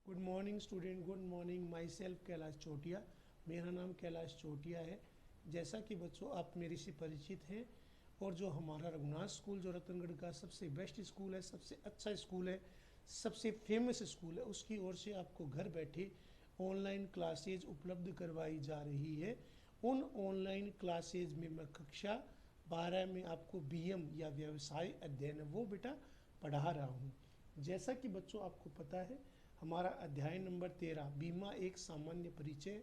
Good morning student, good morning. My self Kailash Chotia. मेरा नाम कैलाश चोटिया है। जैसा कि बच्चों आप मेरे से परिचित हैं, और जो हमारा रघुनाथ स्कूल जो रतनगढ़ का सबसे बेस्ट स्कूल है, सबसे अच्छा स्कूल है, सबसे फेमस स्कूल है, उसकी ओर से आपको घर बैठे ऑनलाइन क्लासेज उपलब्ध करवाई जा रही है। उन ऑनलाइन क्लासेज में मैं कक्षा 12 में आपको बीएम या व्यवसाय अध्ययन वो बेटा पढ़ा रहा हूँ। जैसा कि बच्चों आपको पता है, हमारा अध्याय नंबर 13 बीमा एक सामान्य परिचय,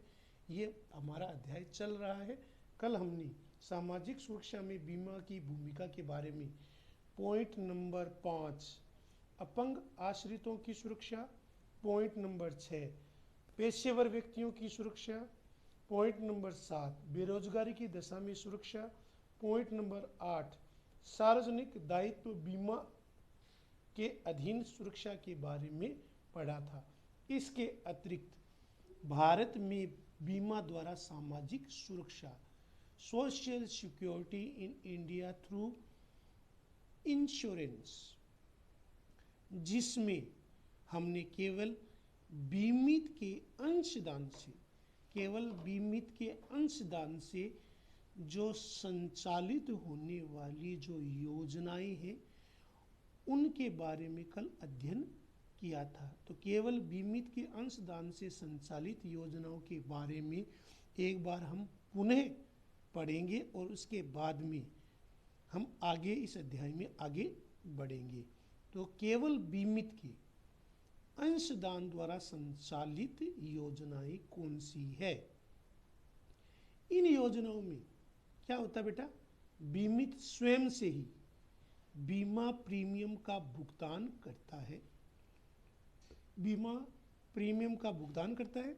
ये हमारा अध्याय चल रहा है। कल हमने सामाजिक सुरक्षा में बीमा की भूमिका के बारे में पॉइंट नंबर 5 अपंग आश्रितों की सुरक्षा, पॉइंट नंबर 6 पेशेवर व्यक्तियों की सुरक्षा, पॉइंट नंबर 7 बेरोजगारी की दशा में सुरक्षा, पॉइंट नंबर 8 सार्वजनिक दायित्व बीमा के अधीन सुरक्षा के बारे में पढ़ा था। इसके अतिरिक्त भारत में बीमा द्वारा सामाजिक सुरक्षा, social security in India through insurance, जिसमें हमने केवल बीमित के अंशदान से, केवल बीमित के अंशदान से जो संचालित होने वाली जो योजनाएं हैं उनके बारे में कल अध्ययन किया था। तो केवल बीमित के अंशदान से संचालित योजनाओं के बारे में एक बार हम पुनः पढ़ेंगे और उसके बाद में हम आगे इस अध्याय में आगे बढ़ेंगे। तो केवल बीमित के अंशदान द्वारा संचालित योजनाएं कौन सी है? इन योजनाओं में क्या होता है बेटा? बीमित स्वयं से ही बीमा प्रीमियम का भुगतान करता है, बीमा प्रीमियम का भुगतान करता है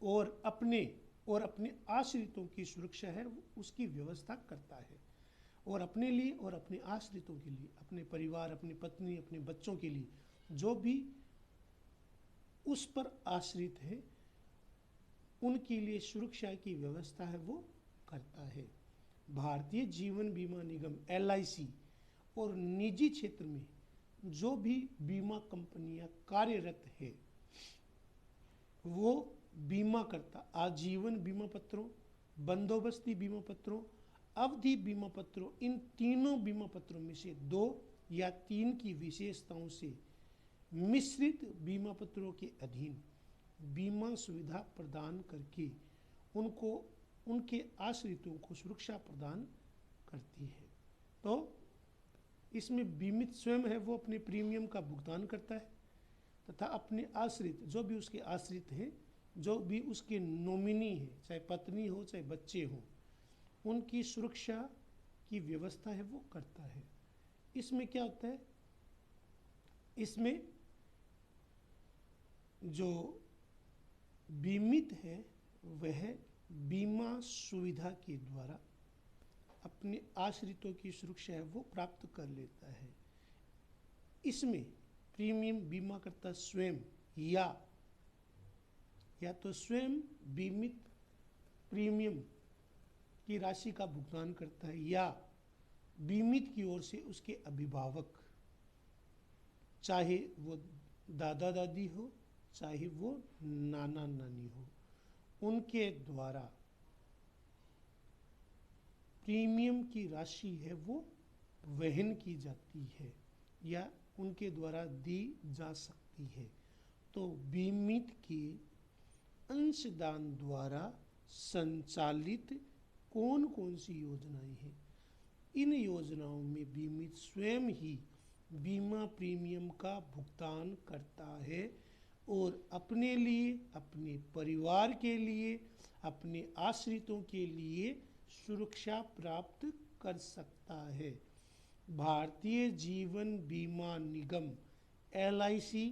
और अपने आश्रितों की सुरक्षा है उसकी व्यवस्था करता है, और अपने लिए और अपने आश्रितों के लिए, अपने परिवार, अपनी पत्नी, अपने बच्चों के लिए जो भी उस पर आश्रित है उनके लिए सुरक्षा की व्यवस्था है वो करता है। भारतीय जीवन बीमा निगम LIC और निजी क्षेत्र में जो भी बीमा कंपनियां कार्यरत है वो बीमा करता आजीवन बीमा पत्रों, बंदोबस्ती बीमा पत्रों, अवधि बीमा पत्रों, इन तीनों बीमा पत्रों में से 2 या 3 की विशेषताओं से मिश्रित बीमा पत्रों के अधीन बीमा सुविधा प्रदान करके उनको उनके आश्रितों को सुरक्षा प्रदान करती है। तो इसमें बीमित स्वयं है वो अपने प्रीमियम का भुगतान करता है तथा अपने आश्रित, जो भी उसके आश्रित हैं, जो भी उसके नॉमिनी हैं, चाहे पत्नी हो चाहे बच्चे हों, उनकी सुरक्षा की व्यवस्था है वो करता है। इसमें क्या होता है? इसमें जो बीमित है वह बीमा सुविधा के द्वारा अपने आश्रितों की सुरक्षा है वो प्राप्त कर लेता है। इसमें प्रीमियम बीमा करता स्वयं या तो स्वयं बीमित प्रीमियम की राशि का भुगतान करता है, या बीमित की ओर से उसके अभिभावक, चाहे वो दादा दादी हो चाहे वो नाना नानी हो, उनके द्वारा प्रीमियम की राशि है वो वहन की जाती है या उनके द्वारा दी जा सकती है। तो बीमित के अंशदान द्वारा संचालित कौन कौन सी योजनाएं हैं? इन योजनाओं में बीमित स्वयं ही बीमा प्रीमियम का भुगतान करता है और अपने लिए, अपने परिवार के लिए, अपने आश्रितों के लिए सुरक्षा प्राप्त कर सकता है। भारतीय जीवन बीमा निगम LIC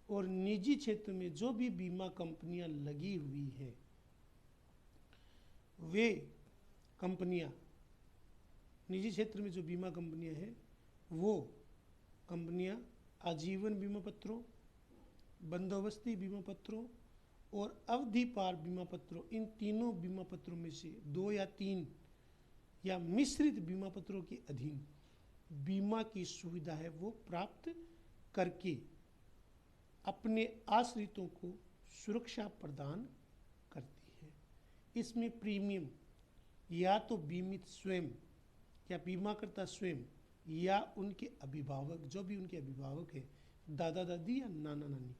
और निजी क्षेत्र में जो भी बीमा कंपनियां लगी हुई हैं, वे कंपनियां, निजी क्षेत्र में जो बीमा कंपनियां हैं वो कंपनियां आजीवन बीमा पत्रों, बंदोबस्ती बीमा पत्रों और अवधि पार बीमा पत्रों, इन तीनों बीमा पत्रों में से 2 या 3 या मिश्रित बीमा पत्रों के अधीन बीमा की सुविधा है वो प्राप्त करके अपने आश्रितों को सुरक्षा प्रदान करती है। इसमें प्रीमियम या तो बीमित स्वयं या बीमाकर्ता स्वयं या उनके अभिभावक, जो भी उनके अभिभावक है, दादा दादी या नाना नानी,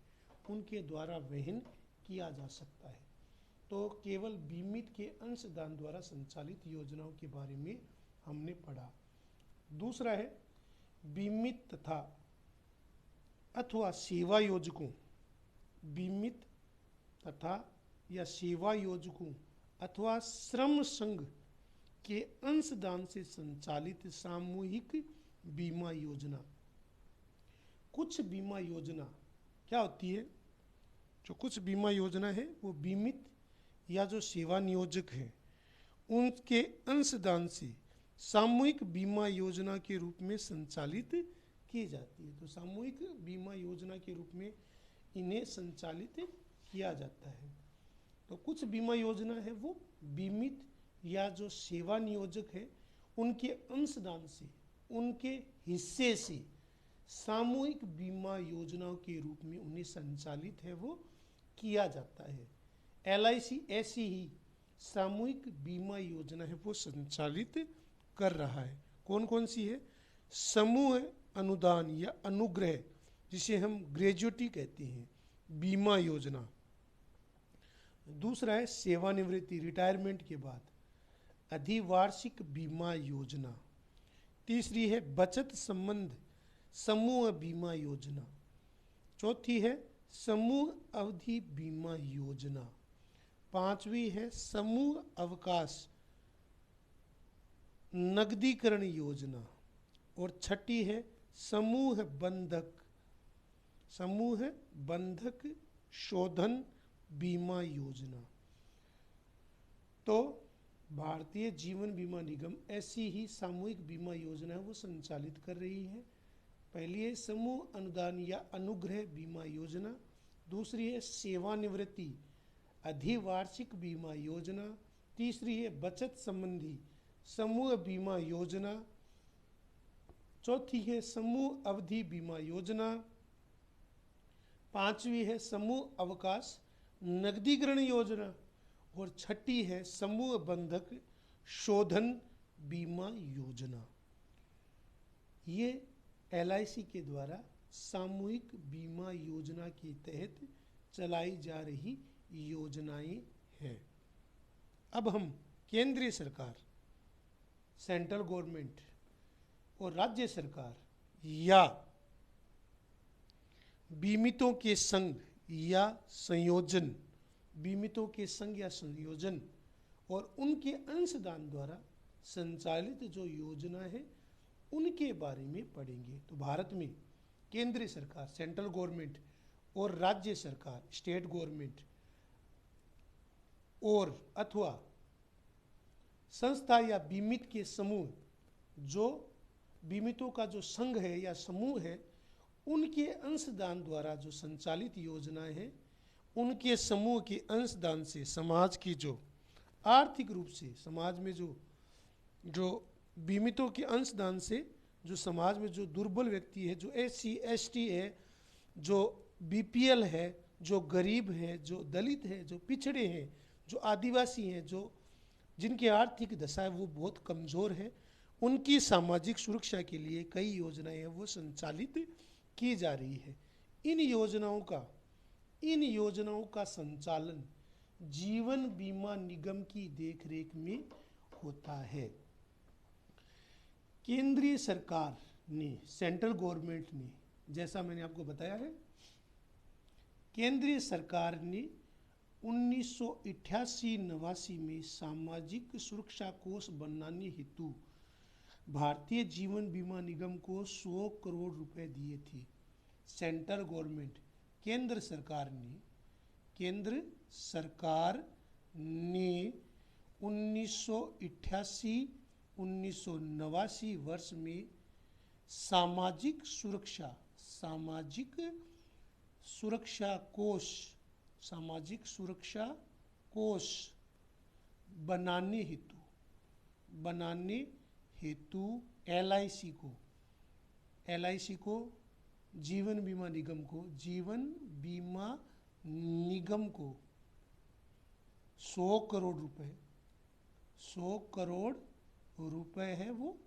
उनके द्वारा वहन किया जा सकता है। तो केवल बीमित के अंशदान द्वारा संचालित योजनाओं के बारे में हमने पढ़ा। दूसरा है बीमित तथा अथवा सेवा योजकों, बीमित तथा या सेवा योजकों अथवा श्रम संघ के अंशदान से संचालित सामूहिक बीमा योजना। कुछ बीमा योजना क्या होती है? जो कुछ बीमा योजना है वो बीमित या जो सेवा नियोजक है उनके अंशदान से सामूहिक बीमा योजना के रूप में संचालित की जाती है। तो सामूहिक बीमा योजना के रूप में इन्हें संचालित किया जाता है। तो कुछ बीमा योजना है वो बीमित या जो सेवा नियोजक है उनके अंशदान से, उनके हिस्से से सामूहिक बीमा योजनाओं के रूप में उन्हें संचालित है वो किया जाता है। LIC ऐसी ही सामूहिक बीमा योजना है वो संचालित कर रहा है। कौन कौन सी है? समूह अनुदान या अनुग्रह, जिसे हम ग्रेजुटी कहते हैं, बीमा योजना। दूसरा है सेवानिवृत्ति, रिटायरमेंट के बाद अधिवार्षिक बीमा योजना। तीसरी है बचत संबंध समूह बीमा योजना। चौथी है समूह अवधि बीमा योजना। पांचवी है समूह अवकाश नकदीकरण योजना। और छठी है समूह बंधक शोधन बीमा योजना। तो भारतीय जीवन बीमा निगम ऐसी ही सामूहिक बीमा योजना है वो संचालित कर रही है। पहली है समूह अनुदान या अनुग्रह बीमा योजना। दूसरी है सेवानिवृत्ति अधिवार्षिक बीमा योजना। तीसरी है बचत संबंधी समूह बीमा योजना। चौथी है समूह अवधि बीमा योजना। पांचवी है समूह अवकाश नकदीकरण योजना। और छठी है समूह बंधक शोधन बीमा योजना। ये LIC के द्वारा सामूहिक बीमा योजना के तहत चलाई जा रही योजनाएं हैं। अब हम केंद्रीय सरकार, सेंट्रल गवर्नमेंट और राज्य सरकार या बीमितों के संघ या संयोजन, बीमितों के संघ या संयोजन और उनके अंशदान द्वारा संचालित जो योजना है उनके बारे में पढ़ेंगे। तो भारत में केंद्रीय सरकार, सेंट्रल गवर्नमेंट और राज्य सरकार, स्टेट गवर्नमेंट और अथवा संस्था या बीमित के समूह, जो बीमितों का जो संघ है या समूह है, उनके अंशदान द्वारा जो संचालित योजनाएं हैं, उनके समूह के अंशदान से समाज की जो आर्थिक रूप से समाज में जो बीमितों के अंशदान से जो समाज में जो दुर्बल व्यक्ति है, जो SC ST है, जो BPL है, जो गरीब है, जो दलित है, जो पिछड़े हैं, जो आदिवासी हैं, जो जिनकी आर्थिक दशा है वो बहुत कमज़ोर है, उनकी सामाजिक सुरक्षा के लिए कई योजनाएं हैं वो संचालित की जा रही है। इन योजनाओं का संचालन जीवन बीमा निगम की देखरेख में होता है। केंद्रीय सरकार ने, सेंट्रल गवर्नमेंट ने, जैसा मैंने आपको बताया है, केंद्रीय सरकार ने 1988-89 में सामाजिक सुरक्षा कोष बनाने हेतु भारतीय जीवन बीमा निगम को 100 करोड़ रुपए दिए थे। सेंट्रल गवर्नमेंट, केंद्र सरकार ने 1988-1989 वर्ष में सामाजिक सुरक्षा कोष बनाने हेतु LIC को जीवन बीमा निगम को, जीवन बीमा निगम को 100 करोड़ रुपए, 100 करोड़ रुपए है वो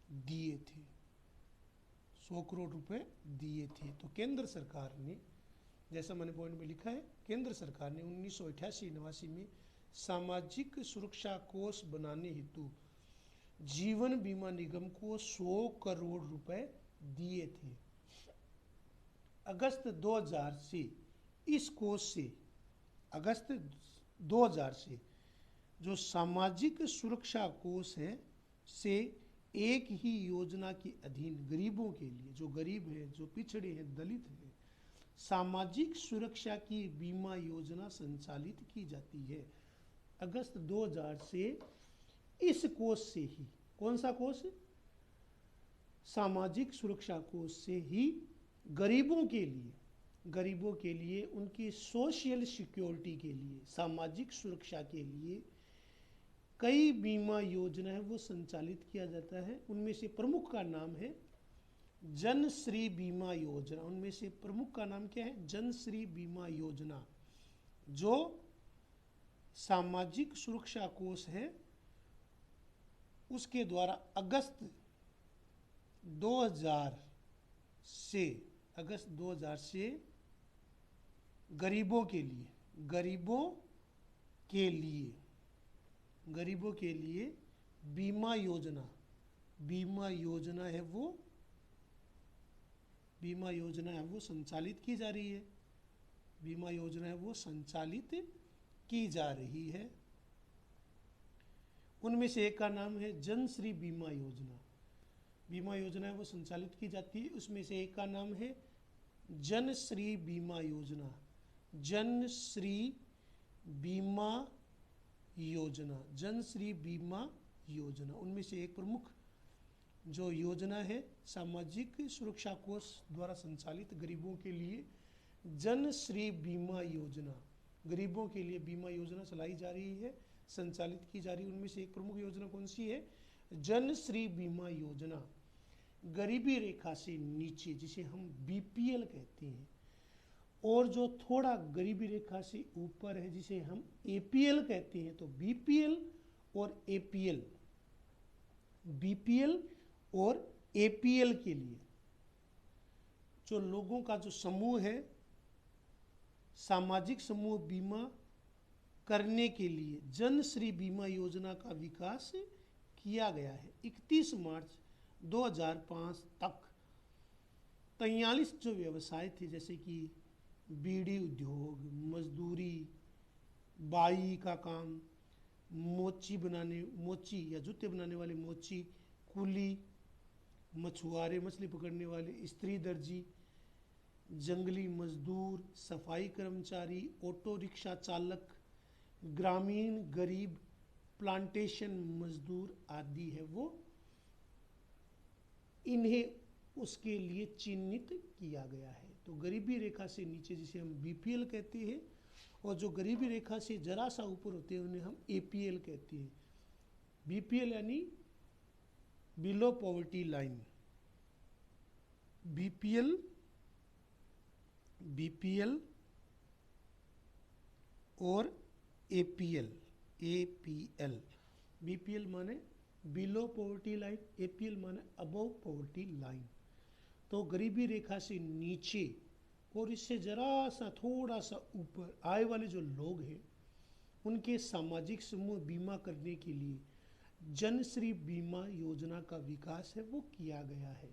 दिए थे, 100 करोड़ रुपए दिए थे। तो केंद्र सरकार ने, जैसा मैंने पॉइंट में लिखा है, केंद्र सरकार ने 1988-89 में सामाजिक सुरक्षा कोष बनाने हेतु जीवन बीमा निगम को 100 करोड़ रुपए दिए थे। अगस्त 2000 से इस कोष से, अगस्त 2000 से जो सामाजिक सुरक्षा कोष है से एक ही योजना के अधीन गरीबों के लिए, जो गरीब हैं, जो पिछड़े हैं, दलित हैं, सामाजिक सुरक्षा की बीमा योजना संचालित की जाती है। अगस्त 2000 से इस कोष से ही, कौन सा कोष? सामाजिक सुरक्षा कोष से ही गरीबों के लिए उनकी सोशल सिक्योरिटी के लिए, सामाजिक सुरक्षा के लिए कई बीमा योजनाएं वो संचालित किया जाता है। उनमें से प्रमुख का नाम है जन श्री बीमा योजना। उनमें से प्रमुख का नाम क्या है? जन श्री बीमा योजना, जो सामाजिक सुरक्षा कोष है उसके द्वारा अगस्त 2000 से गरीबों के लिए बीमा योजना है वो संचालित की जा रही है। बीमा योजना है वो संचालित की जा रही है। उनमें से एक का नाम है जन श्री बीमा योजना। बीमा योजना है वो संचालित की जाती है, उसमें से एक का नाम है जन श्री बीमा योजना। जन श्री बीमा योजना उनमें से एक प्रमुख जो योजना है सामाजिक सुरक्षा कोष द्वारा संचालित गरीबों के लिए जन श्री बीमा योजना, गरीबों के लिए बीमा योजना चलाई जा रही है, संचालित की जा रही है। उनमें से एक प्रमुख योजना कौन सी है? जन श्री बीमा योजना। गरीबी रेखा से नीचे, जिसे हम बीपीएल कहते हैं, और जो थोड़ा गरीबी रेखा से ऊपर है जिसे हम एपीएल कहते हैं। तो बीपीएल और एपीएल के लिए जो लोगों का जो समूह है, सामाजिक समूह बीमा करने के लिए जन श्री बीमा योजना का विकास किया गया है। 31 मार्च 2005 तक 43 जो व्यवसाय थे, जैसे कि बीड़ी उद्योग, मजदूरी, बाई का काम, मोची या जूते बनाने वाले मोची, कुली, मछुआरे, मछली पकड़ने वाले, स्त्री दर्जी, जंगली मजदूर, सफाई कर्मचारी, ऑटो रिक्शा चालक, ग्रामीण गरीब, प्लांटेशन मजदूर आदि है वो, इन्हें उसके लिए चिन्हित किया गया है। तो गरीबी रेखा से नीचे जिसे हम बीपीएल कहते हैं, और जो गरीबी रेखा से जरा सा ऊपर होते हैं उन्हें हम एपीएल कहते हैं। बीपीएल यानी बिलो पॉवर्टी लाइन, बीपीएल और एपीएल। बीपीएल माने बिलो पॉवर्टी लाइन, एपीएल माने अबव पॉवर्टी लाइन। तो गरीबी रेखा से नीचे और इससे जरा सा थोड़ा सा ऊपर आय वाले जो लोग हैं, उनके सामाजिक समूह बीमा करने के लिए जन श्री बीमा योजना का विकास है वो किया गया है।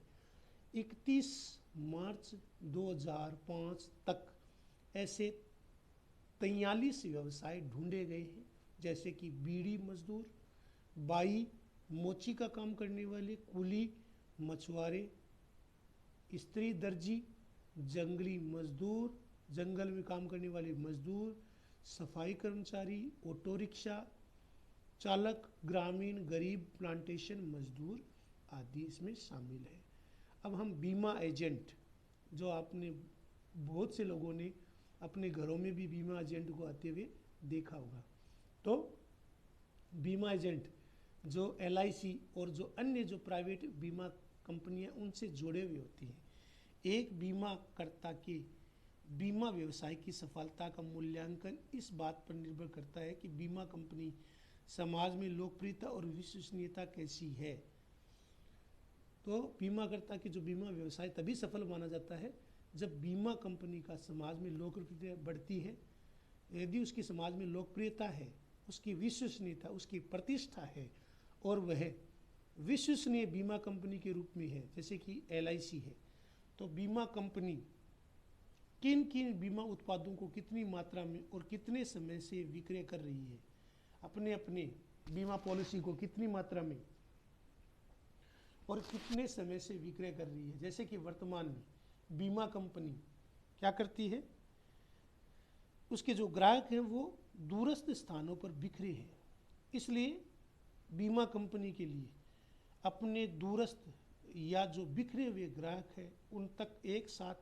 31 मार्च 2005 तक ऐसे 43 व्यवसाय ढूंढे गए हैं, जैसे कि बीड़ी मजदूर, बाई, मोची का काम करने वाले, कुली, मछुआरे, स्त्री दर्जी, जंगली मजदूर, जंगल में काम करने वाले मजदूर, सफाई कर्मचारी, ऑटो रिक्शा चालक, ग्रामीण गरीब, प्लांटेशन मजदूर आदि इसमें शामिल है। अब हम बीमा एजेंट, जो आपने बहुत से लोगों ने अपने घरों में भी बीमा एजेंट को आते हुए देखा होगा। तो बीमा एजेंट जो एलआईसी और जो अन्य जो प्राइवेट बीमा कंपनियां उनसे जुड़े हुए होती हैं। एक बीमाकर्ता के बीमा व्यवसाय की सफलता का मूल्यांकन इस बात पर निर्भर करता है कि बीमा कंपनी समाज में लोकप्रियता और विश्वसनीयता कैसी है। तो बीमाकर्ता की जो बीमा व्यवसाय तभी सफल माना जाता है जब बीमा कंपनी का समाज में लोकप्रियता बढ़ती है। यदि उसकी समाज में लोकप्रियता है, उसकी विश्वसनीयता, उसकी प्रतिष्ठा है और वह विश्वसनीय बीमा कंपनी के रूप में है, जैसे कि LIC है, तो बीमा कंपनी किन किन बीमा उत्पादों को कितनी मात्रा में और कितने समय से विक्रय कर रही है, अपने अपने बीमा पॉलिसी को कितनी मात्रा में और कितने समय से विक्रय कर रही है। जैसे कि वर्तमान में बीमा कंपनी क्या करती है, उसके जो ग्राहक हैं वो दूरस्थ स्थानों पर बिखरे हैं, इसलिए बीमा कंपनी के लिए अपने दूरस्थ या जो बिखरे हुए ग्राहक हैं उन तक एक साथ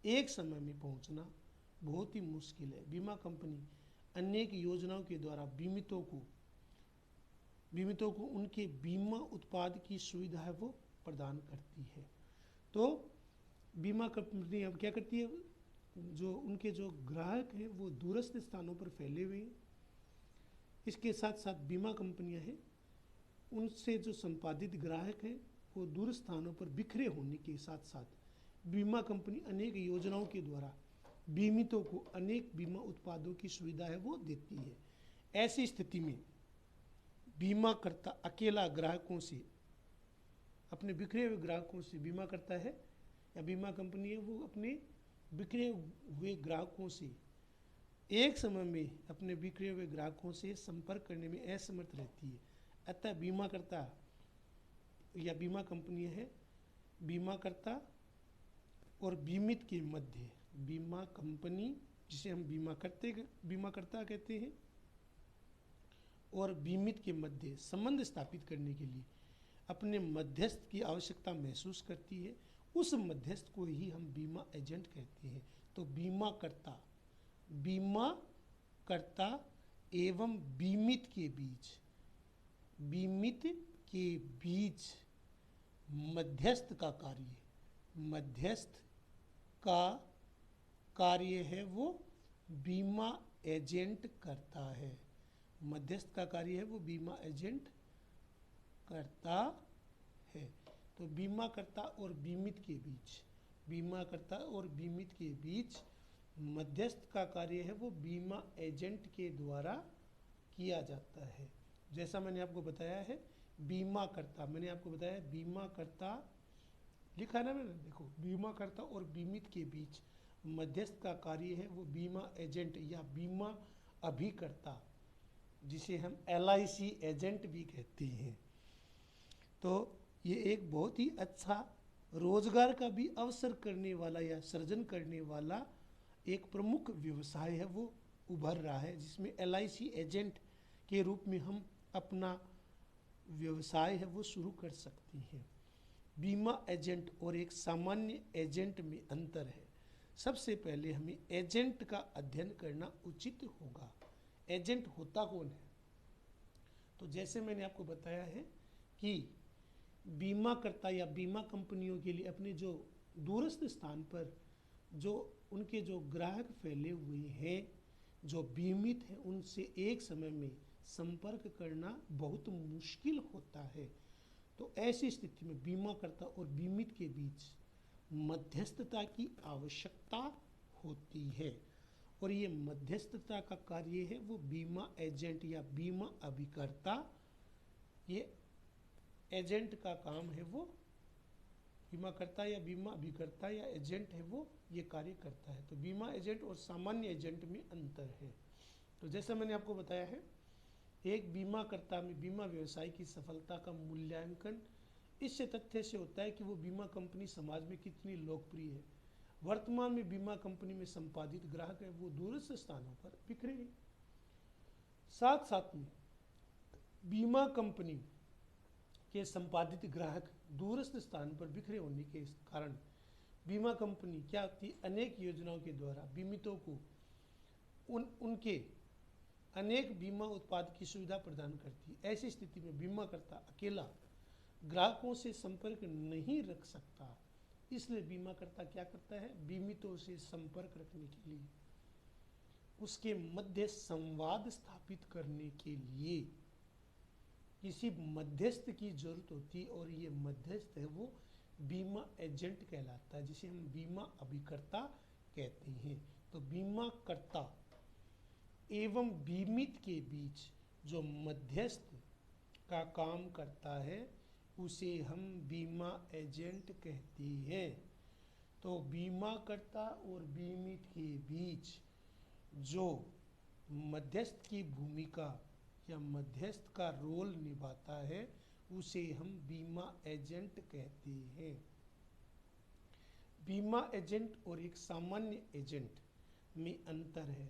एक समय में पहुंचना बहुत ही मुश्किल है। बीमा कंपनी अनेक योजनाओं के द्वारा बीमितों को उनके बीमा उत्पाद की सुविधा है वो प्रदान करती है। तो बीमा कंपनी अब क्या करती है, जो उनके जो ग्राहक हैं वो दूरस्थ स्थानों पर फैले हुए हैं, इसके साथ साथ बीमा कंपनियां हैं उनसे जो संपादित ग्राहक हैं वो दूर स्थानों पर बिखरे होने के साथ साथ बीमा कंपनी अनेक योजनाओं के द्वारा बीमितों को अनेक बीमा उत्पादों की सुविधा है वो देती है। ऐसी स्थिति में बीमाकर्ता अकेला ग्राहकों से, अपने बिखरे हुए ग्राहकों से बीमा करता है या बीमा कंपनी है वो अपने बिखरे हुए ग्राहकों से एक समय में अपने बिखरे हुए ग्राहकों से संपर्क करने में असमर्थ रहती है। अतः बीमाकर्ता या बीमा कंपनी है बीमाकर्ता और बीमित के मध्य, बीमा कंपनी जिसे हम बीमाकर्ता कहते हैं और बीमित के मध्य संबंध स्थापित करने के लिए अपने मध्यस्थ की आवश्यकता महसूस करती है। उस मध्यस्थ को ही हम बीमा एजेंट कहते हैं। तो बीमाकर्ता एवं बीमित के बीच मध्यस्थ का कार्य है वो बीमा एजेंट करता है। मध्यस्थ का कार्य है वो बीमा एजेंट करता है। तो बीमाकर्ता और बीमित के बीच मध्यस्थ का कार्य है वो बीमा एजेंट के द्वारा किया जाता है। जैसा मैंने आपको बताया है बीमाकर्ता, मैंने आपको बताया बीमाकर्ता लिखा है ना मैंने, देखो बीमाकर्ता और बीमित के बीच मध्यस्थ का कार्य है वो बीमा एजेंट या बीमा अभिकर्ता, जिसे हम LIC एजेंट भी कहते हैं। तो ये एक बहुत ही अच्छा रोजगार का भी अवसर करने वाला या सृजन करने वाला एक प्रमुख व्यवसाय है वो उभर रहा है, जिसमें LIC एजेंट के रूप में हम अपना व्यवसाय है वो शुरू कर सकते हैं। बीमा एजेंट और एक सामान्य एजेंट में अंतर है। सबसे पहले हमें एजेंट का अध्ययन करना उचित होगा। एजेंट होता कौन है? तो जैसे मैंने आपको बताया है कि बीमाकर्ता या बीमा कंपनियों के लिए अपने जो दूरस्थ स्थान पर जो उनके जो ग्राहक फैले हुए हैं, जो बीमित हैं, उनसे एक समय में संपर्क करना बहुत मुश्किल होता है। तो ऐसी स्थिति में बीमाकर्ता और बीमित के बीच मध्यस्थता की आवश्यकता होती है और ये मध्यस्थता का कार्य है वो बीमा एजेंट या बीमा अभिकर्ता, ये एजेंट का काम है वो बीमाकर्ता या बीमा अभिकर्ता या एजेंट है वो ये कार्य करता है। तो बीमा एजेंट और सामान्य एजेंट में अंतर है। तो जैसा मैंने आपको बताया है, एक बीमाकर्ता में बीमा व्यवसाय की सफलता का मूल्यांकन इस तथ्य से होता है कि वो बीमा कंपनी समाज में कितनी लोकप्रिय है। वर्तमान में बीमा कंपनी में संपादित ग्राहक है वो दूरस्थ स्थानों पर बिखरे हैं। साथ साथ में बीमा कंपनी के संपादित ग्राहक दूरस्थ स्थान पर बिखरे होने के कारण बीमा कंपनी क्या होती, अनेक योजनाओं के द्वारा बीमितों को उनके अनेक बीमा उत्पाद की सुविधा प्रदान करती है। ऐसी स्थिति में बीमाकर्ता अकेला ग्राहकों से संपर्क नहीं रख सकता, इसलिए बीमाकर्ता क्या करता है, बीमितों से संपर्क रखने के लिए, उसके मध्य संवाद स्थापित करने के लिए किसी मध्यस्थ की जरूरत होती है, और ये मध्यस्थ है वो बीमा एजेंट कहलाता है, जिसे हम बीमा अभिकर्ता कहते हैं। तो बीमाकर्ता एवं बीमित के बीच जो मध्यस्थ का काम करता है उसे हम बीमा एजेंट कहते हैं। तो बीमाकर्ता और बीमित के बीच जो मध्यस्थ की भूमिका या मध्यस्थ का रोल निभाता है उसे हम बीमा एजेंट कहते हैं। बीमा एजेंट और एक सामान्य एजेंट में अंतर है।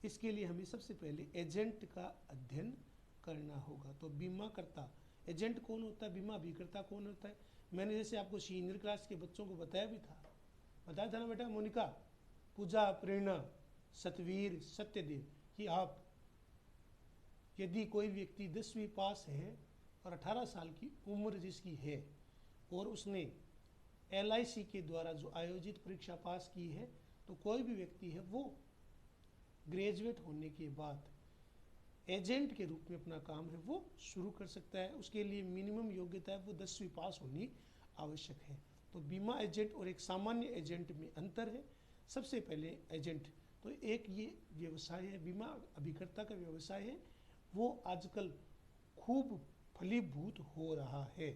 इसके लिए हमें सबसे पहले एजेंट का अध्ययन करना होगा। तो बीमाकर्ता, एजेंट कौन होता है, बीमा अभिकर्ता कौन होता है, मैंने जैसे आपको सीनियर क्लास के बच्चों को बताया था ना बेटा, मोनिका, पूजा, प्रेरणा, सतवीर, सत्यदेव, कि आप यदि कोई व्यक्ति 10वीं पास है और 18 साल की उम्र जिसकी है और उसने LIC के द्वारा जो आयोजित परीक्षा पास की है, तो कोई भी व्यक्ति है वो ग्रेजुएट होने के बाद एजेंट के रूप में अपना काम है वो शुरू कर सकता है। उसके लिए मिनिमम योग्यता है वो 10वीं पास होनी आवश्यक है। तो बीमा एजेंट और एक सामान्य एजेंट में अंतर है। सबसे पहले एजेंट, तो एक ये व्यवसाय है, बीमा अभिकर्ता का व्यवसाय है, वो आजकल खूब फलीभूत हो रहा है।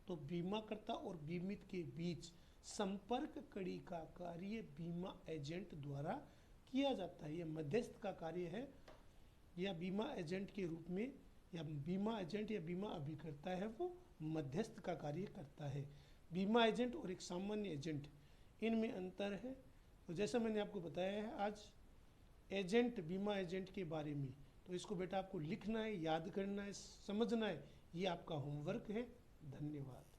तो बीमाकर्ता और बीमित के बीच संपर्क कड़ी का कार्य बीमा एजेंट द्वारा किया जाता है। यह मध्यस्थ का कार्य है, या बीमा एजेंट के रूप में, या बीमा एजेंट या बीमा अभिकर्ता है वो मध्यस्थ का कार्य करता है। बीमा एजेंट और एक सामान्य एजेंट, इनमें अंतर है। तो जैसा मैंने आपको बताया है आज एजेंट, बीमा एजेंट के बारे में, तो इसको बेटा आपको लिखना है, याद करना है, समझना है, ये आपका होमवर्क है। धन्यवाद।